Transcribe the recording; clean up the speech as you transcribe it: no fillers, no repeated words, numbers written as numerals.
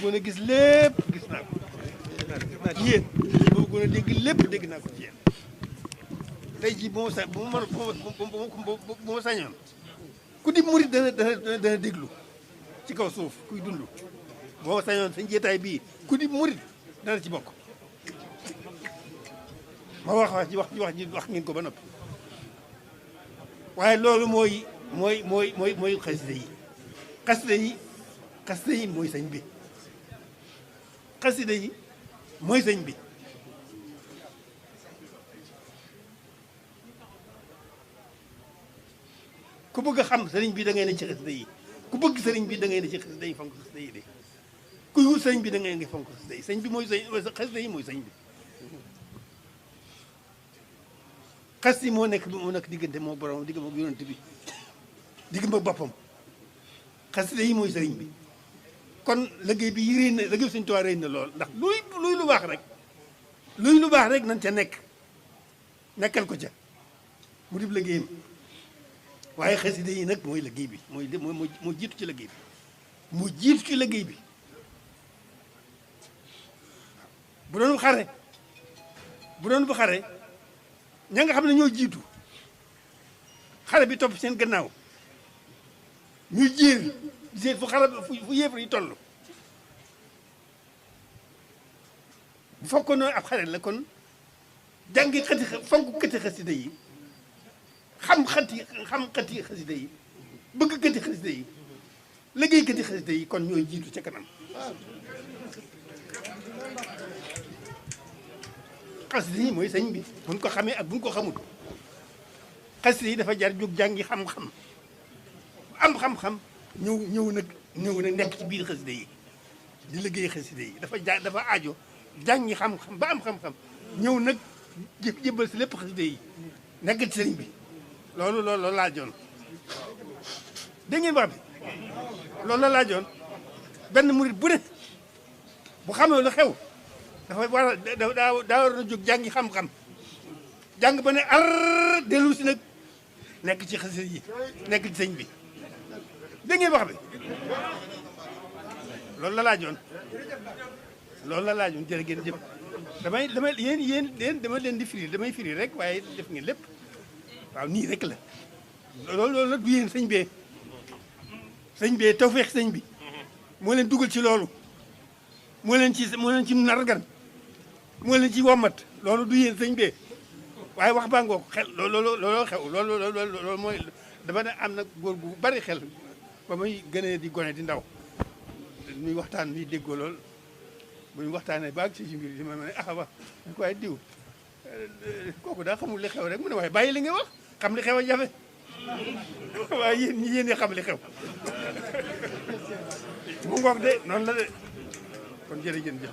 bëggoon a gis lépp gis naa ko ci yéen li ma bëggoon a dégg lépp dégg naa ko ci yéen tey jii bu ma sañoon ku di murit dana déglu ci kaw suuf kuy dund boo ma sañoon sa njeetaay bii ku di murit dana ci bokk ma wax ngeen ko ba noppi waaye loolu mooy xasida yi mooy sëñ bi xasida yi mooy sëñ bi ku bëgg a xam sëriñ bi da ngay ne ci xasida yi ku bëgg sëriñ bi da ngay ne ci xasida yi fonk xasida yi de kuy wut sëriñ bi da ngay fonk xasida yi sëñ bi mooy xasida yi mooy sëñ bi xas yi moo nekk diggante moo borom digg moom yonent bi digg ma boppam xasida yi mooy sëriñ bi kon liggéey bi réy na liggéey Sëriñ Tuubaa réy na lool ndax luy lu baax rek nañ ca nekkal ko ca mu dib liggéeyam waaye xasida yi nag mooy liggéey bi moo jiitu ci liggéey bi moo jiitu ci liggéey bi bu doon bu xare ña nga xam ne ñoo jiitu xare bi topp seen gannaaw ñuy jéer gisee fu yéefar yi toll bu fekkoon noonu ab xare la kon jàngi fonk këti xasida yi xam xati xasida yi bëgg këti xasida yi liggéey këti xasida yi kon ñooy jiitu ca kanam xasida yi mooy sëñ bi buñ ko xamee ak buñ ko xamul xasida yi dafa jar jóg jàngi xam-xam am xam-xam ñëw nag nekk ci biir xasida yi di liggéey xasida yi dafa aajo jàngi xam-xam ba am xam-xam ñëw nag jébbal si lépp xasida yi nekk ci sëriñ bi loolu laajoon dégg ngeen wax bi loolu la laajoon benn murit bu ne bu xamee lu xew dafa war a daa war a jóg jàngi xam-xam jàng ba ne ar dellu si nag nekk ci xasida yi nekk ci sëñ bi dégg ngeen wax bi loolu la laajoon jërë ngeen jëf damay yéen dama leen di firi damay firi rek waaye def ngeen lépp waaw nii rek la loolu nag du yéen sëñ bee tawfeex sëñ bi moo leen dugal ci loolu moo leen ci nargan moo leen ci wommat loolu du yéen sëñ bee waaye wax baa ngoo xel looloo xew loolu mooy dama ne am na góor gu bari xel ba muy gënee di gone di ndaw muy waxtaan ni déggoo lool bu ñu waxtaanee baag ci mbir yi ma ne wax ko waaye diw kooku daa xamul li xew rek mu ne waaye bàyyi li nga wax xam li xew a jafe waaye yéen ñi xam li xew mu ngoog de noonu la de kon jërëjëf jëf